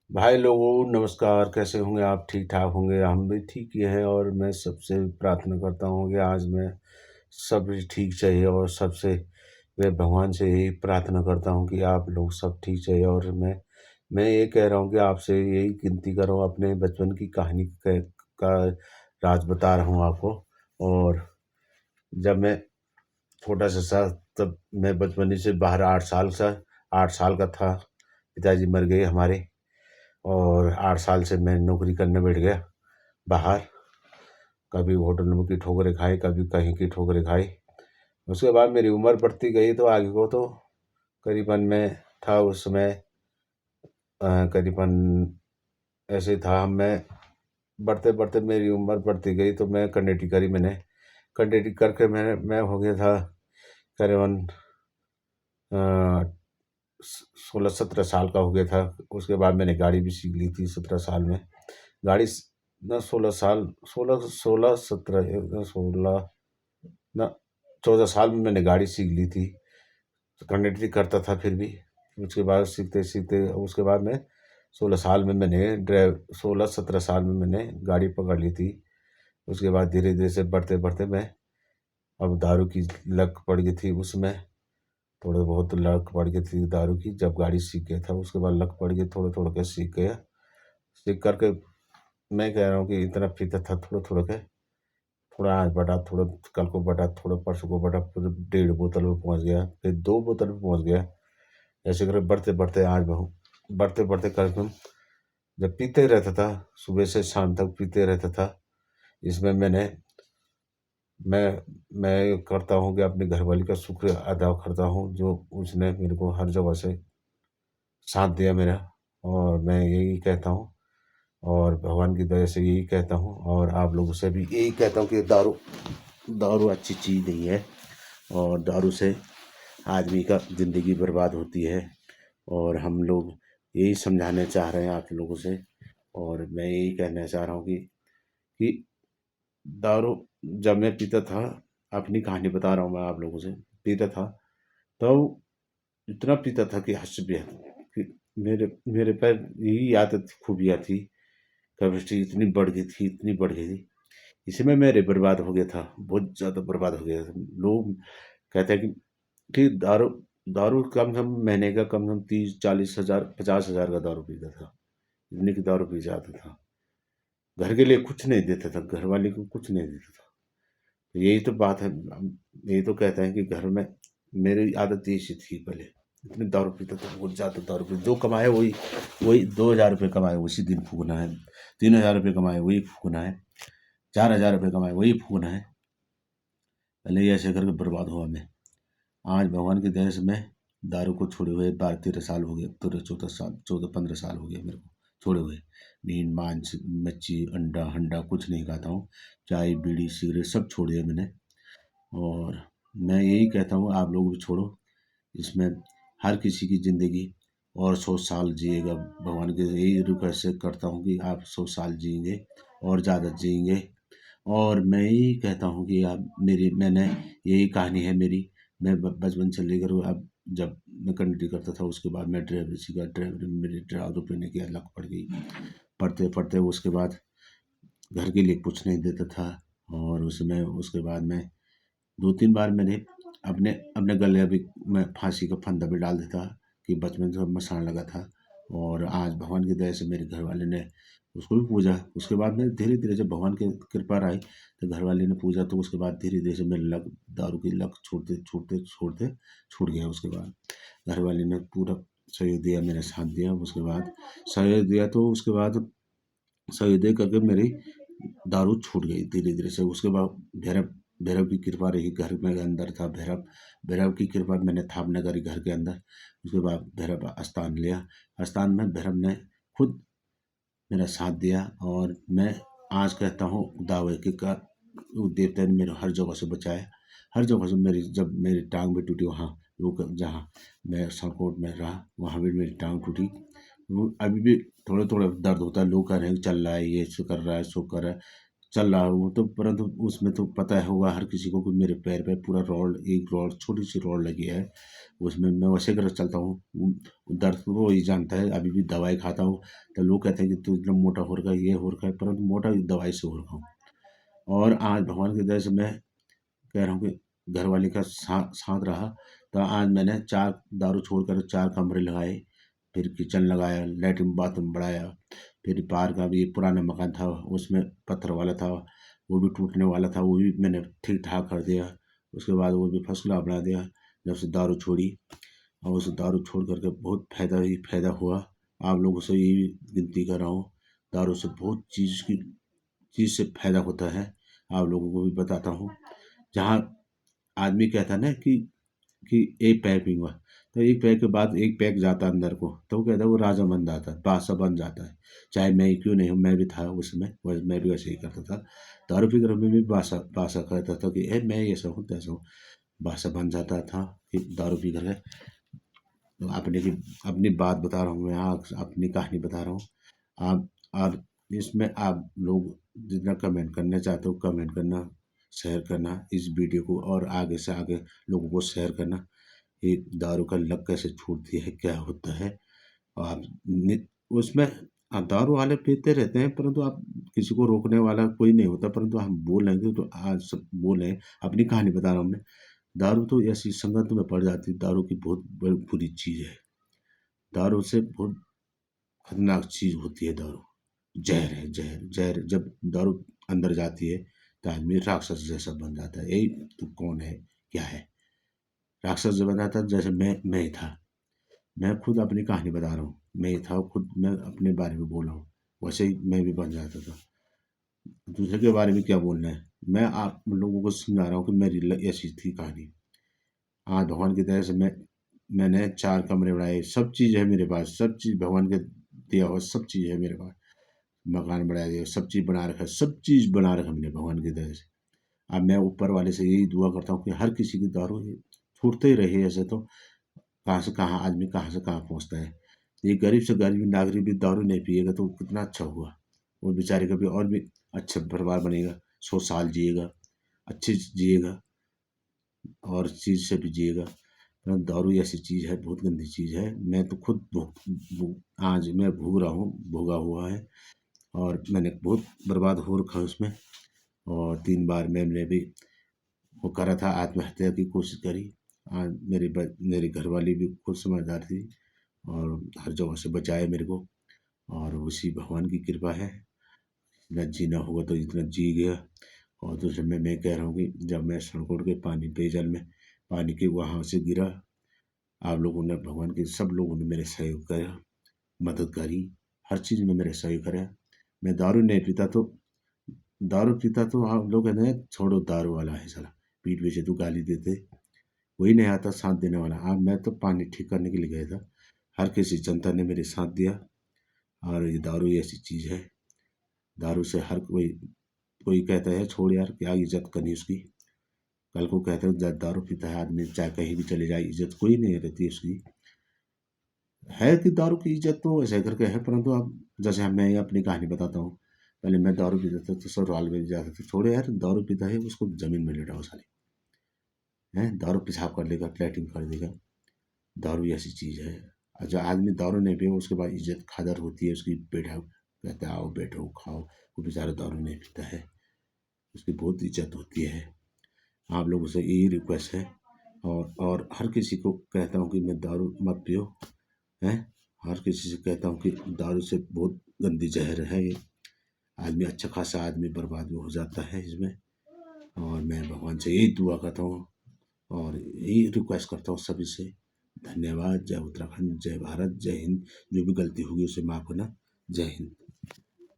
भाई लोगों नमस्कार, कैसे होंगे आप? ठीक ठाक होंगे? हम भी ठीक ही हैं और मैं सबसे प्रार्थना करता हूँ कि आज मैं सब ठीक चाहिए और सबसे मैं भगवान से यही प्रार्थना करता हूँ कि आप लोग सब ठीक चाहिए। और मैं ये कह रहा हूँ कि आपसे यही गिनती कर रहा हूँ, अपने बचपन की कहानी का राज बता रहा हूँ आपको। और जब मैं छोटा सा तब मैं बचपन से बाहर 8 साल का था। पिताजी मर गए हमारे और 8 साल से मैं नौकरी करने बैठ गया बाहर। कभी होटलों की ठोकरें खाई, कभी कहीं की ठोकरें खाई। उसके बाद मेरी उम्र बढ़ती गई तो आगे को तो करीबन मैं था उस समय, करीबन ऐसे था मैं। बढ़ते बढ़ते मेरी उम्र बढ़ती गई तो मैं कंडक्टरी करी मैंने। कंडक्टरी करके मैं हो गया था करीबन 16-17 साल का हो गया था। उसके बाद मैंने गाड़ी भी सीख ली थी 17 साल में। गाड़ी न 16 साल, 16 न 14 साल में मैंने गाड़ी सीख ली थी। तो कंडक्टरी करता था फिर भी। उसके बाद सीखते सीखते उसके बाद मैं 16 साल में मैंने ड्राइव 16-17 साल में मैंने गाड़ी पकड़ ली थी। उसके बाद धीरे धीरे से बढ़ते बढ़ते मैं अब दारू की लत पड़ गई थी उसमें। थोड़े बहुत लत पड़ गई थी दारू की जब गाड़ी सीख गया था। उसके बाद लत पड़ गई, थोड़ा थोड़ा के सीख गया। सीख करके मैं कह रहा हूँ कि इतना पीता था थोड़ा थोड़ा के, थोड़ा आज बढ़ा, थोड़ा कल को बढ़ा, थोड़ा परसों को बढ़ा, फिर 1.5 बोतल में पहुंच गया, फिर 2 बोतल में पहुंच गया। ऐसे कर बढ़ते बढ़ते आज बहु बढ़ते बढ़ते करीबन जब पीते रहता था, सुबह से शाम तक पीते रहता था। इसमें मैं मैं करता हूँ कि अपनी घरवाली का शुक्र अदा करता हूँ जो उसने मेरे को हर जगह से साथ दिया मेरा। और मैं यही कहता हूँ और भगवान की दया से यही कहता हूँ और आप लोगों से भी यही कहता हूँ कि दारू दारू अच्छी चीज़ नहीं है। और दारू से आदमी का ज़िंदगी बर्बाद होती है। और हम लोग यही समझाने चाह रहे हैं आप लोगों से। और मैं यही कहना चाह रहा हूँ कि दारू जब मैं पीता था, अपनी कहानी बता रहा हूँ मैं आप लोगों से। पीता था तो इतना पीता था कि हद से बेहद कि मेरे मेरे पर यही आदत खूबियाँ थी। कैपेसिटी इतनी बढ़ गई थी, इतनी बढ़ गई थी। इसी में मेरे बर्बाद हो गया था, बहुत ज़्यादा बर्बाद हो गया था। लोग कहते हैं कि दारू दारू कम से कम महीने का कम से कम 30-40 हज़ार 50 हज़ार का दारू पीता था। इतने की दारू पी जाता था। घर के लिए कुछ नहीं देता था, घर वाले को कुछ नहीं देता था। तो यही तो बात है, हम यही तो कहते हैं कि घर में मेरी आदत ऐसी थी पहले। इतनी दारू पीता था, बहुत ज़्यादा दारू पी, जो कमाए वही वही 2,000 रुपये कमाए उसी दिन फूकना है। 3,000 रुपये कमाए वही फूकना है। 4,000 रुपये कमाए वही फूकना है। पहले ये ऐसे करके बर्बाद हुआ मैं। आज भगवान की दया से मैं दारू को छोड़े हुए 12-13 साल हो गए, 13-14 साल, 14-15 साल हो गए मेरे को छोड़े हुए। मीट मांस मच्छी अंडा हंडा कुछ नहीं खाता हूँ। चाय बीड़ी सिगरेट सब छोड़ दिया मैंने। और मैं यही कहता हूँ आप लोग भी छोड़ो। इसमें हर किसी की ज़िंदगी और 100 साल जिएगा। भगवान के यही रिक्वेस्ट करता हूँ कि आप 100 साल जिएंगे और ज़्यादा जिएंगे। और मैं यही कहता हूँ कि आप मेरी मैंने यही कहानी है मेरी। मैं बचपन से लेकर अब जब मैं कंडक्टरी करता था उसके बाद मैं ड्राइवरी सीखा। ड्राइवरी में मेरी ड्राइवर पीने की लत पड़ गई। पढ़ते पढ़ते उसके बाद घर के लिए कुछ नहीं देता था। और उसमें उसके बाद मैं 2-3 बार मैंने अपने अपने गले अभी मैं फांसी का फंदा भी डाल देता कि बचपन से मसान लगा था। और आज भगवान की दया से मेरे घर वाले ने उसको भी पूजा। उसके बाद में धीरे धीरे जब भगवान की कृपा रही तो घर वाले ने पूजा, तो उसके बाद धीरे धीरे से मेरे लग दारू की लत छोड़ते छोड़ते छोड़ते छूट गया। उसके बाद घर वाले ने पूरा सहयोग दिया, मेरा साथ दिया। उसके बाद सहयोग दिया तो उसके बाद सहयोग दे करके मेरी दारू छूट गई धीरे धीरे से। उसके बाद भैरव भैरव की कृपा रही। घर में अंदर था भैरव, भैरव की कृपा मैंने स्थापना करी घर के अंदर। उसके बाद भैरव स्थान लिया। स्थान में भैरव ने खुद मेरा साथ दिया। और मैं आज कहता हूँ दावे कि का वो देवता ने मेरे हर जगह से बचाया। हर जगह से मेरी जब मेरी टांग भी टूटी वहाँ वो जहाँ मैं संकट में रहा वहाँ भी मेरी टांग टूटी। वो अभी भी थोड़ा थोड़ा दर्द होता है। लोग कह रहे हैं कि चल रहा है, ये सो कर रहा है, सो कर रहा है। चल रहा हूँ तो, परंतु उसमें तो पता है होगा हर किसी को कि मेरे पैर पे पूरा रॉड, एक रॉड छोटी सी रॉड लगी है। उसमें मैं वैसे कर चलता हूँ। दर्द तो वो ही जानता है। अभी भी दवाई खाता हूँ तो लोग कहते हैं कि तू इतना मोटा हो रखा है, ये हो रखा है, परंतु मोटा दवाई से हो रखा हूँ। और आज भगवान की दया से मैं कह रहा हूँ कि घरवाली का साथ रहा, तो आज मैंने 4 दारू छोड़कर 4 कमरे लगाए, फिर किचन लगाया, लैट्रिन बाथरूम बढ़ाया, फिर बाहर का भी पुराना मकान था, उसमें पत्थर वाला था, वो भी टूटने वाला था, वो भी मैंने ठीक-ठाक कर दिया। उसके बाद वो भी फर्स्ट क्लास बना दिया, जब से दारू छोड़ी। और उस दारू छोड़ कर के बहुत फ़ायदा ही फ़ायदा हुआ। आप लोगों से यही विनती कर रहा हूँ, दारू से बहुत चीज़ से फ़ायदा होता है, आप लोगों को भी बताता हूँ। जहाँ आदमी कहता है ना कि एक पैक पीऊँगा, तो एक पैक के बाद एक पैक जाता है अंदर को, तो वो कहता है वो राजा बन जाता है, बादशाह बन जाता है। चाहे मैं ही क्यों नहीं हूँ, मैं भी था उसमें, मैं भी वैसे ही करता था। दारू पीकर मैं भी बादशाह बादशाह कहता था कि मैं ऐसा हूँ, तैसा हूँ। बादशाह बन जाता था कि दारू पी कर के। तो अपनी बात बता रहा हूँ मैं, अपनी कहानी बता रहा हूँ। आप इसमें आप लोग जितना कमेंट करना चाहते हो कमेंट करना, शेयर करना इस वीडियो को, और आगे से आगे लोगों को शेयर करना। ये दारू का लत कैसे छूटती है, क्या होता है। और आप उसमें दारू वाले पीते रहते हैं, परंतु आप किसी को रोकने वाला कोई नहीं होता, परंतु हम बोलेंगे तो आज सब बोले। अपनी कहानी बता रहा हूँ मैं। दारू तो ऐसी संगत में पड़ जाती है, दारू की बहुत बुरी चीज़ है। दारू से बहुत खतरनाक चीज़ होती है दारू। ज़हर है, ज़हर। ज़हर जब दारू अंदर जाती है तो आदमी राक्षस जैसा बन जाता है। यही तो कौन है, क्या है? राक्षस जब बन जाता है, जैसे मैं ही था। मैं खुद अपनी कहानी बता रहा हूँ। मैं ही था, खुद मैं अपने बारे में बोल रहा हूँ। वैसे ही मैं भी बन जाता था। दूसरे के बारे में क्या बोलना है? मैं आप लोगों को समझा रहा हूँ कि मेरी ऐसी थी कहानी। आज भगवान की दया से मैंने 4 कमरे बनाए, सब चीज़ है मेरे पास, सब चीज़ भगवान के दिया हुआ सब चीज़ है मेरे पास। मकान बना दिया, सब चीज़ बना रखा है, सब चीज़ बना रखा मैंने भगवान की दया से। अब मैं ऊपर वाले से यही दुआ करता हूँ कि हर किसी की दारू ये छूटते ही रहे। ऐसे तो कहाँ से कहाँ आदमी कहाँ से कहाँ पहुँचता है। ये गरीब से गरीब नागरिक भी दारू नहीं पिएगा तो कितना अच्छा हुआ। वो बेचारे का भी और भी अच्छा परिवार बनेगा, 100 साल जिएगा, अच्छे से जिएगा और चीज़ से भी जिएगा। दारू ऐसी चीज़ है, बहुत गंदी चीज़ है। मैं तो खुद आज मैं भोग रहा हूँ, भोगा हुआ है, और मैंने बहुत बर्बाद हो रखा है उसमें। और 3 बार मैंने भी वो करा था, आत्महत्या की कोशिश करी। आज मेरी घरवाली भी खुद समझदार थी और हर जगह से बचाया मेरे को, और उसी भगवान की कृपा है। जितना जीना होगा तो इतना जी गया। और दूसरे में मैं कह रहा हूँ कि जब मैं सड़कों के पानी पेयजल में पानी के वहाँ से गिरा, आप लोगों ने भगवान के सब लोगों ने मेरे सहयोग करा, मदद करी, हर चीज़ में मेरे सहयोग करा। मैं दारू पीता तो आप लोग कहते हैं छोड़ो दारू वाला है साला, पीठ पीछे तो गाली देते, कोई नहीं आता साथ देने वाला। हाँ, मैं तो पानी ठीक करने के लिए गया था। हर किसी जनता ने मेरे साथ दिया। और ये दारू ऐसी चीज़ है, दारू से हर कोई कहता है छोड़ यार क्या इज़्ज़त करनी उसकी। कल को कहते हैं दारू पीता है आदमी, चाहे कहीं भी चले जाए इज़्ज़त कोई नहीं रहती उसकी। है कि दारू की इज़्ज़त तो ऐसे करके है, परंतु अब जैसे मैं अपनी कहानी बताता हूँ। पहले मैं दारू पीता था तो ससुराल में जाता था, छोड़ो यार दारू पीता है उसको ज़मीन में लेटाओ साले, हैं? दारू पेशाब कर देगा, लैट्रिन कर देगा। दारू ऐसी चीज़ है। जो आदमी दारू नहीं पिए उसके बाद इज़्ज़त कदर होती है उसकी, बैठा कहता है आओ बैठो खाओ। वो बेचारा दारू नहीं पीता है, उसकी बहुत इज़्ज़त होती है। आप लोगों से यही रिक्वेस्ट है। और हर किसी को कहता हूँ कि मैं दारू मत पियो, हैं? हर किसी से कहता हूँ कि दारू से बहुत गंदी ज़हर है ये। आदमी अच्छा खासा आदमी बर्बाद भी हो जाता है इसमें। और मैं भगवान से यही दुआ करता हूँ और यही रिक्वेस्ट करता हूँ सभी से। धन्यवाद। जय उत्तराखंड, जय भारत, जय हिंद। जो भी गलती होगी उसे माफ़ करना। जय हिंद।